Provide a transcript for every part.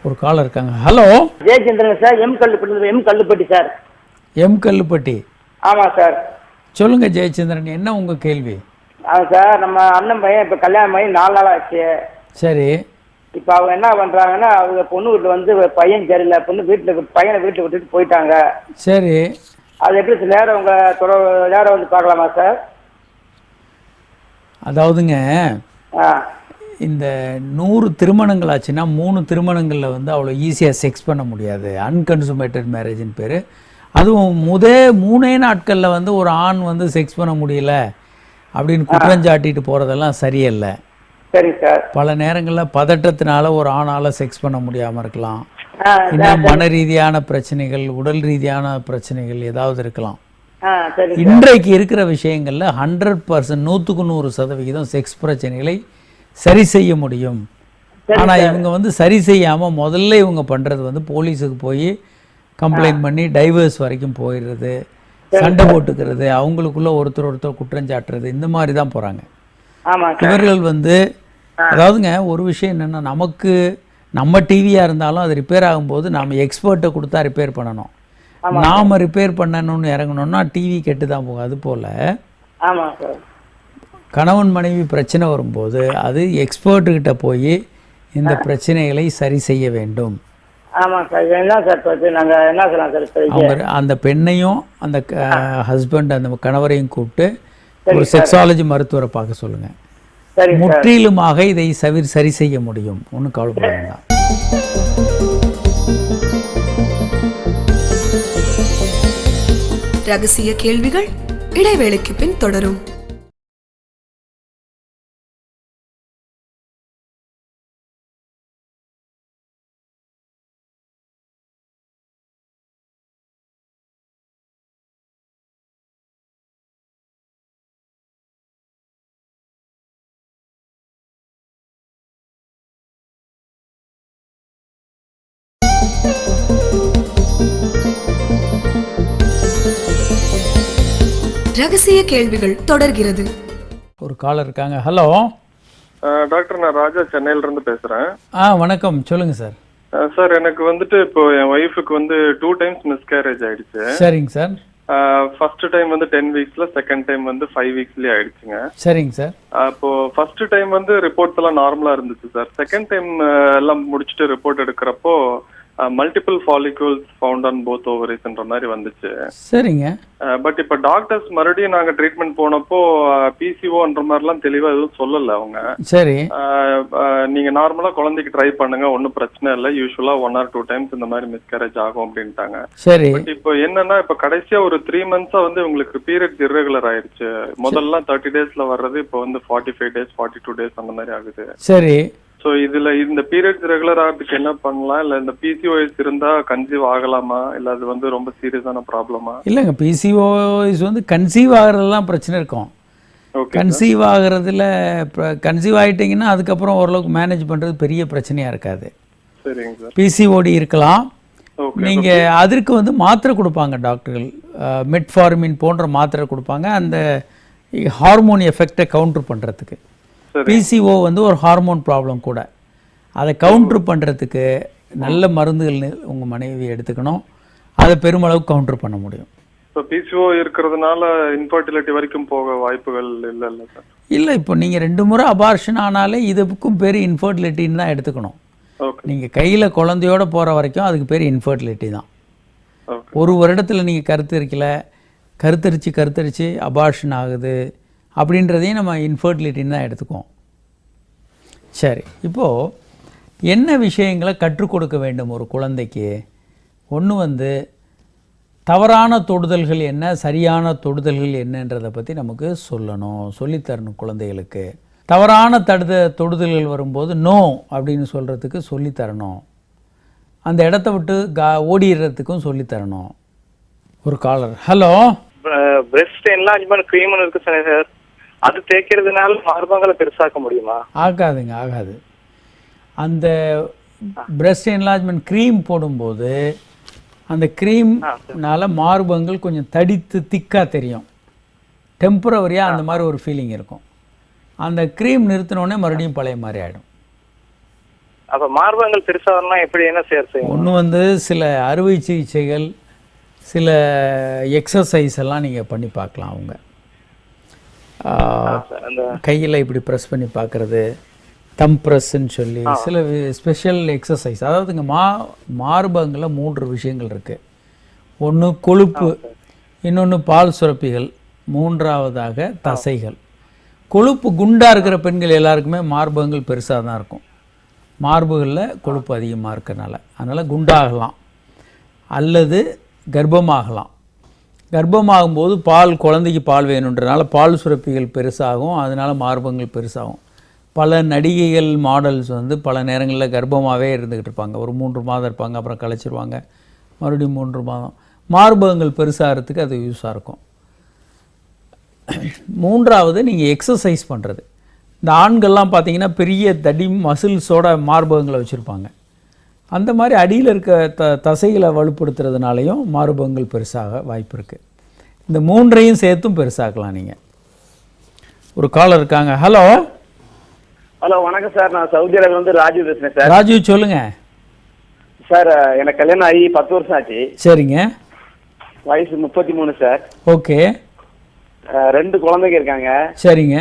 ஒரு காலர் இருக்காங்க. Hello, Jayachandran sir. M Kallupatti sir. M Kallupatti. ஆமாம் சார். சொல்லுங்க ஜெயச்சந்திரன், என்ன உங்க கேள்வி? சார், நம்ம அண்ணன் பையன் இப்போ கல்யாணம் பண்ணி 4 நாள் ஆச்சு. சரி. இப்போ அவங்க என்ன பண்ணுறாங்கன்னா, அவங்க பொண்ணு வீட்டில் வந்து பையன் சரியில்லை, பையனை வீட்டில் விட்டுட்டு போயிட்டாங்க. சரி. அது எப்படி நேரம் நேரம் வந்து பார்க்கலாமா சார்? அதாவதுங்க, இந்த 100 திருமணங்கள் ஆச்சுன்னா 3 திருமணங்களில் வந்து அவ்வளோ ஈஸியாக செக்ஸ் பண்ண முடியாது. அன்கன்சுமேட்டட் மேரேஜின்னு பேர். அதுவும் 3 நாட்களில் வந்து ஒரு ஆண் வந்து செக்ஸ் பண்ண முடியல அப்படின்னு குற்றஞ்சாட்டிட்டு போகிறதெல்லாம் சரியில்லை. சரி சார். பல நேரங்களில் பதட்டத்தினால ஒரு ஆணால் செக்ஸ் பண்ண முடியாமல் இருக்கலாம். இன்னும் மன ரீதியான பிரச்சனைகள், உடல் ரீதியான பிரச்சனைகள் ஏதாவது இருக்கலாம். இன்றைக்கு இருக்கிற விஷயங்களில் 100%, 100% செக்ஸ் பிரச்சனைகளை சரி செய்ய முடியும். ஆனால் இவங்க வந்து சரி செய்யாமல் முதல்ல இவங்க பண்ணுறது வந்து போலீஸுக்கு போய் கம்ப்ளைண்ட் பண்ணி டைவர்ஸ் வரைக்கும் போயிடுறது, சண்டை போட்டுக்கிறது, அவங்களுக்குள்ள ஒருத்தர் குற்றஞ்சாட்டுறது, இந்த மாதிரி தான் போகிறாங்க இவர்கள் வந்து. அதாவதுங்க, ஒரு விஷயம் என்னென்னா, நம்ம டிவியாக இருந்தாலும் அது ரிப்பேர் ஆகும்போது நாம் எக்ஸ்பர்ட்டை கொடுத்தா ரிப்பேர் பண்ணணும். நாம் ரிப்பேர் பண்ணணும்னு இறங்கணும்னா டிவி கெட்டு தான் போகும். அது போல் கணவன் மனைவி பிரச்சனை வரும்போது அது எக்ஸ்பர்ட்டுக்கிட்ட போய் இந்த பிரச்சனைகளை சரி செய்ய வேண்டும். அவங்க அந்த பெண்ணையும் அந்த ஹஸ்பண்ட் அந்த கணவரையும் கூப்பிட்டு ஒரு செக்ஸாலஜி மருத்துவரை பார்க்க சொல்லுங்கள். முற்றிலுமாக இதை சரி செய்ய முடியும். ஒன்றும் கவலைப்பட வேண்டாம். ரகசிய கேள்விகள் இடைவேளைக்கு பின் தொடரும். ரகசிய கேள்விகள் தொடர்கிறது. ஒரு காலர் இருக்காங்க. ஹலோ டாக்டர், நான் ராஜா சென்னையில இருந்து பேசுறேன். வணக்கம், சொல்லுங்க சார். சார், எனக்கு வந்துட்டு இப்போ என் ஒய்ஃபுக்கு வந்து 2 டைம்ஸ் மிஸ்கேரேஜ் ஆயிடுச்சு. சரிங்க சார். ஃபர்ஸ்ட் டைம் வந்து 10 வீக்ஸ்ல, செகண்ட் டைம் வந்து 5 வீக்ஸ்லயே ஆயிடுச்சுங்க. சரிங்க சார். அப்போ ஃபர்ஸ்ட் டைம் வந்து ரிப்போர்ட்ஸ் எல்லாம் நார்மலா இருந்துச்சு சார். செகண்ட் டைம் எல்லாம் முடிச்சுட்டு ரிப்போர்ட் எடுக்கிறப்போ multiple follicles found on both ஓவரிஸ்ன்ற மாதிரி வந்துச்சு. சரிங்க. பட் இப்போ டாக்டர்ஸ் மறுபடியும் நாங்க ட்ரீட்மெண்ட் போனப்போ பிசிஓன்ற மாதிரிலாம் தெளிவா எதுவும் சொல்லல அவங்க. சரி. நீங்க நார்மலா குழந்தைக்கு ட்ரை பண்ணுங்க, ஒன்னும் பிரச்சனை இல்லை, யூஸ்வலா 1 or 2 டைம்ஸ் இந்த மாதிரி மிஸ்கேரேஜ் ஆகும் அப்படின்ட்டாங்க. சரி. பட் இப்போ என்னன்னா, இப்போ கடைசியா ஒரு 3 months வந்து உங்களுக்கு பீரியட்ஸ் இர்ரெகுலர் ஆயிடுச்சு. முதல்ல 30 daysல வர்றது இப்போ வந்து 45 days, 42 days அந்த மாதிரி ஆகுது. சரி. ஸோ இதுல இந்த பீரியட்ஸ் ரெகுலர் ஆகிறதுக்கு என்ன பண்ணலாம்? இல்லை இந்த பிசிஓஎஸ் இருந்தா கன்சீவ் ஆகலாமா? இல்லை அது வந்து ரொம்ப சீரியஸான ப்ராப்ளமா? இல்லைங்க, பிசிஓஎஸ் வந்து கன்சீவ் ஆகிறதுலாம் பிரச்சனை இருக்கும். கன்சீவ் ஆகிறதுல கன்சீவ் ஆகிட்டிங்கன்னா அதுக்கப்புறம் ஓரளவுக்கு மேனேஜ் பண்ணுறது பெரிய பிரச்சனையாக இருக்காது. சரிங்க சார். பிசிஓடி இருக்கலாம். நீங்கள் அதற்கு வந்து மாத்திரை கொடுப்பாங்க டாக்டர்கள். மெட்ஃபார்மின் போன்ற மாத்திரை கொடுப்பாங்க அந்த ஹார்மோன் எஃபெக்டை கவுண்டர் பண்ணுறதுக்கு. பிசிஓ வந்து ஒரு ஹார்மோன் ப்ராப்ளம் கூட. அதை கவுண்டர் பண்ணுறதுக்கு நல்ல மருந்துகள் உங்கள் மனைவி எடுத்துக்கணும். அதை பெருமளவுக்கு கவுண்டர் பண்ண முடியும். இப்போ பிசிஓ இருக்கிறதுனால இன்ஃபர்டிலிட்டி வரைக்கும் போக வாய்ப்புகள் இல்லை சார்? இல்லை, இப்போ நீங்கள் 2 முறை அபார்ஷன் ஆனாலே இதுக்கும் பேர் இன்ஃபர்டிலிட்டின்னு தான் எடுத்துக்கணும். நீங்கள் கையில் குழந்தையோடு போகிற வரைக்கும் அதுக்கு பேர் இன்ஃபர்டிலிட்டி தான். 1 வருடத்தில் நீங்கள் கருத்தரித்து அபார்ஷன் ஆகுது அப்படின்றதையும் நம்ம இன்ஃபர்டிலிட்டின்னு தான் எடுத்துக்குவோம். சரி, இப்போது என்ன விஷயங்களை கற்றுக் கொடுக்க வேண்டும் ஒரு குழந்தைக்கு? ஒன்று வந்து தவறான தொடுதல்கள் என்ன, சரியான தொடுதல்கள் என்னன்றதை பற்றி நமக்கு சொல்லித்தரணும் குழந்தைகளுக்கு. தவறான தொடுதல்கள் வரும்போது நோ அப்படின்னு சொல்கிறதுக்கு சொல்லித்தரணும். அந்த இடத்த விட்டு ஓடிடுறதுக்கும் சொல்லித்தரணும். ஒரு காலர். ஹலோ. பிரெஸ்ட் என்லார்ஜ்மென்ட் க்ரீம் இருக்கு சார், அது தேய்க்கிறதுனால மார்பகங்களை பெருசாக்க முடியுமா? ஆகாது. அந்த பிரெஸ்ட் என்லார்ஜ்மெண்ட் க்ரீம் போடும்போது அந்த க்ரீம்னால மார்பகங்கள் கொஞ்சம் தடித்து திக்காக தெரியும். டெம்பரவரியாக அந்த மாதிரி ஒரு ஃபீலிங் இருக்கும். அந்த க்ரீம் நிறுத்தினோடனே மறுபடியும் பழைய மாதிரி ஆகிடும். அப்ப மார்பகங்கள் பெருசா வரணும்னா எப்படி என்ன செய்யணும்? ஒன்று வந்து சில அறுவை சிகிச்சைகள், சில எக்ஸசைஸ் எல்லாம் நீங்கள் பண்ணி பார்க்கலாம். அவங்க அந்த கையில் இப்படி ப்ரெஸ் பண்ணி பார்க்குறது, தம் ப்ரெஸ்ன்னு சொல்லி சில ஸ்பெஷல் எக்ஸசைஸ். அதாவதுங்க மார்பகங்களில் 3 விஷயங்கள் இருக்குது. ஒன்று கொழுப்பு, இன்னொன்று பால் சுரப்பிகள், மூன்றாவதாக தசைகள். கொழுப்பு குண்டாக இருக்கிற பெண்கள் எல்லாருக்குமே மார்பகங்கள் பெருசாக தான் இருக்கும். மார்புகளில் கொழுப்பு அதிகமாக இருக்கனால, அதனால் குண்டாகலாம் அல்லது கர்ப்பமாகலாம். கர்ப்பமாகும்போது குழந்தைக்கு பால் வேணுன்றனால பால் சுரப்பிகள் பெருசாகும், அதனால் மார்பகங்கள் பெருசாகும். பல நடிகைகள், மாடல்ஸ் வந்து பல நேரங்களில் கர்ப்பமாகவே இருந்துக்கிட்டு இருப்பாங்க. ஒரு 3 மாதம் இருப்பாங்க, அப்புறம் கழிச்சிருவாங்க, மறுபடியும் 3 மாதம். மார்பகங்கள் பெருசாகிறதுக்கு அது யூஸாக இருக்கும். 3வது நீங்கள் எக்ஸசைஸ் பண்ணுறது. இந்த ஆண்கள்லாம் பார்த்தீங்கன்னா பெரிய தடி மசில்ஸோட மார்பகங்களை வச்சுருப்பாங்க. அந்த மாதிரி அடியில் இருக்க தசைகளை வலுப்படுத்துறதுனாலையும் மார்பகங்கள் பெருசாக வாய்ப்பு இருக்குது. இந்த 3ஐயும் சேர்த்தும் பெருசாக்கலாம் நீங்கள். ஒரு காலர் இருக்காங்க. ஹலோ. ஹலோ, வணக்கம் சார். நான் சவுதி அரேபியா வந்து ராஜு பேசுகிறேன் சார். ராஜு சொல்லுங்க சார். எனக்கு கல்யாணம் ஆகி 10 வருஷம் ஆச்சு. சரிங்க. வயசு 33 சார். ஓகே. 2 குழந்தைங்க இருக்காங்க. சரிங்க.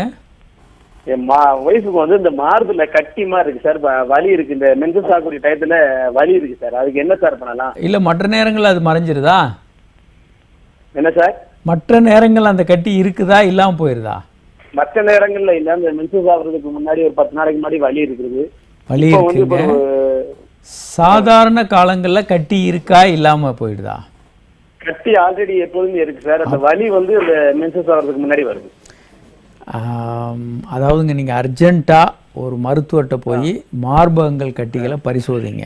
என் வயசுக்கு வந்து இந்த மார்புல கட்டி மாதிரி இருக்கு சார், வலி இருக்கு. இந்த மென்சஸ் ஆகக்கூடிய டயத்துல வலி இருக்கு சார். அதுக்கு என்ன சார் பண்ணலாம்? இல்லை, மற்ற நேரங்கள் அது மறைஞ்சிருதா? என்ன சார்? மற்ற நேரங்கள் அந்த கட்டி இருக்குதா, இல்லாமல் போயிருதா? மற்ற நேரங்கள்ல இல்ல, இந்த மென்சஸ் ஆகுறதுக்கு முன்னாடி ஒரு 10 நாளைக்கு முன்னாடி வலி இருக்குது. வலி இருக்குங்க. சாதாரண காலங்களில் கட்டி இருக்கா, இல்லாமல் போயிடுதா? கட்டி ஆல்ரெடி எப்போதுமே இருக்கு சார். அந்த வலி வந்து இந்த மென்சஸ் ஆகிறதுக்கு முன்னாடி வருது. அதாவதுங்க, நீங்கள் அர்ஜென்ட்டாக ஒரு மருத்துவர்கிட்ட போய் மார்பகங்கள் கட்டிகளை பரிசோதிங்க.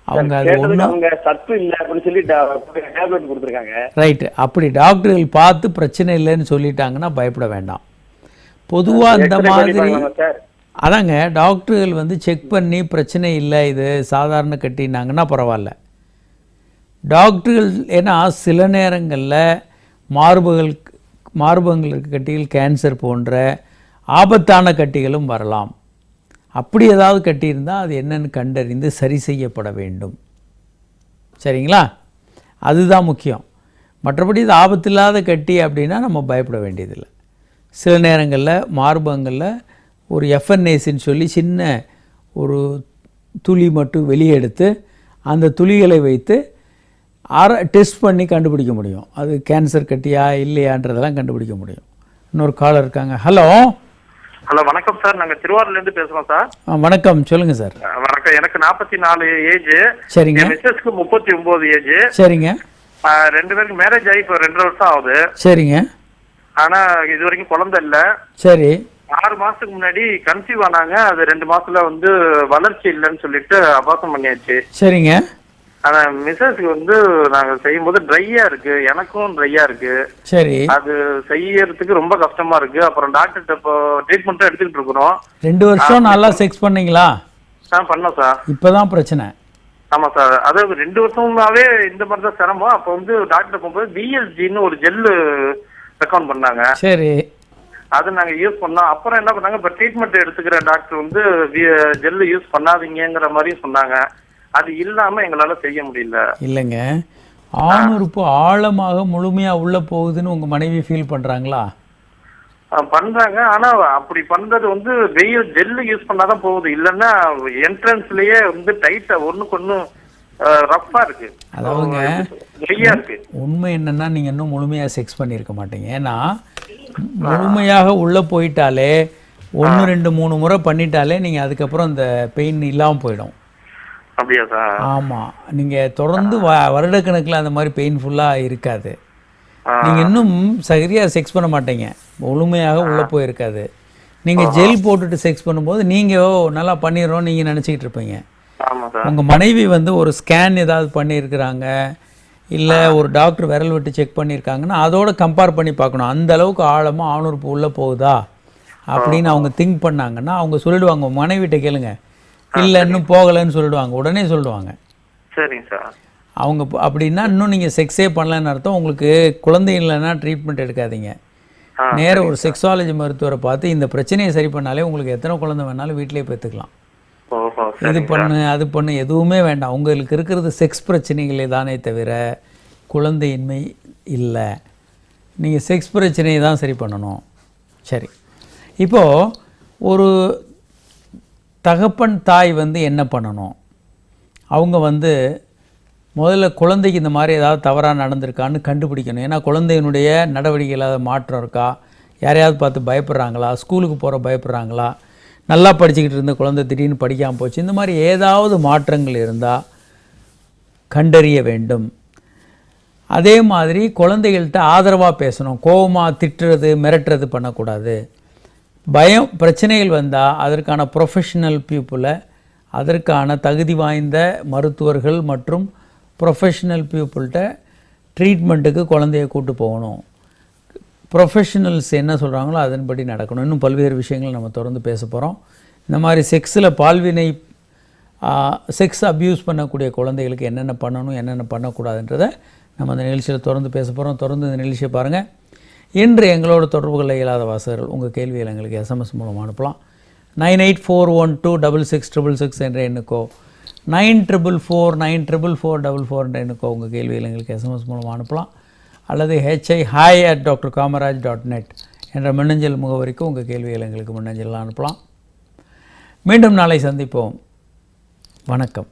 அவங்க அது ஒன்றும் அவங்க சத்து இல்லை அப்படின்னு சொல்லி டேப்லெட் கொடுத்துருக்காங்க. ரைட்டு. அப்படி டாக்டர்கள் பார்த்து பிரச்சனை இல்லைன்னு சொல்லிட்டாங்கன்னா பயப்பட வேண்டாம். பொதுவாக இந்த மாதிரி அதாங்க, டாக்டர்கள் வந்து செக் பண்ணி பிரச்சனை இல்லை, இது சாதாரண கட்டினாங்கன்னா பரவாயில்ல. டாக்டர்கள் ஏன்னா சில நேரங்களில் மார்பகங்கள் இருக்க கட்டிகள் கேன்சர் போன்ற ஆபத்தான கட்டிகளும் வரலாம். அப்படி ஏதாவது கட்டி இருந்தால் அது என்னன்னு கண்டறிந்து சரி செய்யப்பட வேண்டும். சரிங்களா? அதுதான் முக்கியம். மற்றபடி இது ஆபத்தில்லாத கட்டி அப்படின்னா நம்ம பயப்பட வேண்டியதில்லை. சில நேரங்களில் மார்பகங்களில் ஒரு எஃப்என்ஏசின்னு சொல்லி சின்ன ஒரு துளி மட்டும் வெளியே எடுத்து அந்த துளிகளை வைத்து டெஸ்ட் பண்ணி கண்டுபிடிக்க முடியும். அது கேன்சர் கட்டியா இல்லையான்றதெல்லாம் கண்டுபிடிக்க முடியும். இன்னொரு காலர் இருக்காங்க. ஹலோ. ஹலோ, வணக்கம் சார். நாங்க திருவாரூர்ல இருந்து பேசுறோம் சார். வணக்கம், சொல்லுங்க சார். வணக்கம். எனக்கு 44 ஏஜ். சரிங்க. மிஸ்ஸஸ்க்கு 39 ஏஜ். சரிங்க. 2 பேருக்கு மேரேஜ் ஆகி இப்போ 2 வருஷம் ஆகுது. சரிங்க. ஆனா இது வரைக்கும் குழந்தை இல்ல. சரி. 6 மாசத்துக்கு முன்னாடி கன்சீவ் ஆனாங்க. அது 2 மாசத்துல வந்து வளர்ச்சி இல்லைன்னு சொல்லிட்டு அபார்ஷன் பண்ணியாச்சு. சரிங்க. ஆனா மிஸ்ஸஸ்க்கு வந்து நாங்க செய்யும்போது ட்ரையா இருக்கு, எனக்கும் ட்ரையா இருக்கு. சரி. அது செய்யறதுக்கு ரொம்ப கஷ்டமா இருக்கு. அப்புறம் டாக்டர்கிட்ட இப்போ ட்ரீட்மெண்ட்டும் எடுத்துக்கிட்டு இருக்கிறோம். 2 வருஷம் நல்லா செக்ஸ் பண்ணீங்களா? பண்ணோம் சார். இப்பதான் பிரச்சனை. ஆமா சார். அதாவது 2 வருஷமாவே இந்த மாதிரி தான் சிரமம். அப்போ வந்து டாக்டர் போகும்போது பிஎஸ்ஜின்னு ஒரு ஜெல்லு ரெக்கமெண்ட் பண்ணாங்க. சரி. அது நாங்க யூஸ் பண்ணோம். அப்புறம் என்ன பண்ணாங்க, இப்போ ட்ரீட்மெண்ட் எடுத்துக்கிற டாக்டர் வந்து ஜெல்லு யூஸ் பண்ணாதீங்கிற மாதிரியும் சொன்னாங்க. அது இல்லாம எங்களால செய்ய முடியல. இல்லைங்க, ஆணுறுப்பு ஆழமாக முழுமையா உள்ள போகுதுன்னு உங்க மனைவி ஃபீல் பண்றாங்களா? பண்றாங்க. ஆனா அப்படி பண்றது வந்து வெயில் ஜெல்லு யூஸ் பண்ணாதான் போகுது. இல்லைன்னா என்ட்ரன்ஸ்லயே வந்து டைட்டா ஒண்ணுக்கு ஒண்ணு ரஃப்பா இருக்கு. அதாவதுங்க, ட்ரையா இருக்கு. உண்மை என்னன்னா நீங்க இன்னும் முழுமையா செக்ஸ் பண்ணியிருக்க மாட்டீங்க. ஏன்னா முழுமையாக உள்ள போயிட்டாலே 1 2 3 முறை பண்ணிட்டாலே நீங்க அதுக்கப்புறம் அந்த பெயின் இல்லாம போயிடும். அப்படியா சார்? ஆமா, நீங்க தொடர்ந்து வருடக்கணக்கில் அந்த மாதிரி பெயின்ஃபுல்லா இருக்காது. நீங்க இன்னும் சரியா செக்ஸ் பண்ண மாட்டீங்க, முழுமையாக உள்ள போயிருக்காது. நீங்க ஜெல் போட்டுட்டு செக்ஸ் பண்ணும்போது நீங்க நல்லா பண்ணிடுறோம் நீங்க நினைச்சிட்டு இருப்பீங்க. உங்க மனைவி வந்து ஒரு ஸ்கேன் ஏதாவது பண்ணியிருக்கிறாங்க, இல்லை ஒரு டாக்டர் விரல் விட்டு செக் பண்ணியிருக்காங்கன்னா அதோட கம்பேர் பண்ணி பார்க்கணும். அந்த அளவுக்கு ஆழமாக ஆணுறுப்பு உள்ளே போகுதா அப்படின்னு அவங்க திங்க் பண்ணாங்கன்னா அவங்க சொல்லிடுவாங்க. மனைவிட்ட கேளுங்க, இல்லை இன்னும் போகலைன்னு சொல்லிடுவாங்க, உடனே சொல்லிடுவாங்க. சரிங்க சார். அவங்க அப்படின்னா இன்னும் நீங்கள் செக்ஸே பண்ணலன்னு அர்த்தம். உங்களுக்கு குழந்தை இல்லைன்னா ட்ரீட்மெண்ட் எடுக்காதீங்க. நேராக ஒரு செக்ஸாலஜி மருத்துவரை பார்த்து இந்த பிரச்சனையை சரி பண்ணாலே உங்களுக்கு எத்தனை குழந்தை வேணாலும் வீட்டிலேயே பெற்றுக்கலாம். இது பண்ணு அது பண்ணு எதுவுமே வேண்டாம். உங்களுக்கு இருக்கிறது செக்ஸ் பிரச்சனைகளே தானே தவிர குழந்தையின்மை இல்லை. நீங்கள் செக்ஸ் பிரச்சனையை தான் சரி பண்ணணும். சரி, இப்போது ஒரு தகப்பன் தாய் என்ன பண்ணணும்? அவங்க முதல்ல குழந்தைக்கு இந்த மாதிரி ஏதாவது தவறாக நடந்திருக்கான்னு கண்டுபிடிக்கணும். ஏன்னா குழந்தையினுடைய நடவடிக்கையில் ஏதாவது மாற்றம் இருக்கா, யாரையாவது பார்த்து பயப்படுறாங்களா, ஸ்கூலுக்கு போகிற பயப்படுறாங்களா, நல்லா படிச்சுக்கிட்டு இருந்த குழந்தை திடீர்னு படிக்காமல் போச்சு, இந்த மாதிரி ஏதாவது மாற்றங்கள் இருந்தால் கண்டறிய வேண்டும். அதே மாதிரி குழந்தைகள்கிட்ட ஆதரவாக பேசணும். கோபமாக திட்டுறது மிரட்டுறது பண்ணக்கூடாது. பிரச்சனைகள் வந்தால் அதற்கான ப்ரொஃபஷனல் பீப்புளை, அதற்கான தகுதி வாய்ந்த மருத்துவர்கள் மற்றும் ப்ரொஃபஷனல் பீப்புள்கிட்ட ட்ரீட்மெண்ட்டுக்கு குழந்தைய கூட்டு போகணும். ப்ரொஃபஷனல்ஸ் என்ன சொல்கிறாங்களோ அதன்படி நடக்கணும். இன்னும் பல்வேறு விஷயங்கள் நம்ம தொடர்ந்து பேச போகிறோம். இந்த மாதிரி செக்ஸில் பால்வினை செக்ஸ் அப்யூஸ் பண்ணக்கூடிய குழந்தைகளுக்கு என்னென்ன பண்ணணும் என்னென்ன பண்ணக்கூடாதுன்றதை நம்ம அந்த நிகழ்ச்சியில் தொடர்ந்து பேச போகிறோம். தொடர்ந்து இந்த நிகழ்ச்சியை பாருங்கள். இன்று எங்களோட தொடர்புகளை இயலாத வாசகர்கள் உங்கள் கேள்விகள் எங்களுக்கு எஸ்எம்எஸ் மூலம் அனுப்பலாம். 9841266666 என்ற எண்ணுக்கோ 94494444 என்ற எண்ணுக்கோ உங்கள் கேள்விகள் எங்களுக்கு எஸ்எம்எஸ் மூலம் அனுப்பலாம். அல்லது hi@drkamaraj.net என்ற மின்னஞ்சல் முகவரிக்கு உங்கள் கேள்விகள் எங்களுக்கு மின்னஞ்சலில் அனுப்பலாம். மீண்டும் நாளை சந்திப்போம். வணக்கம்.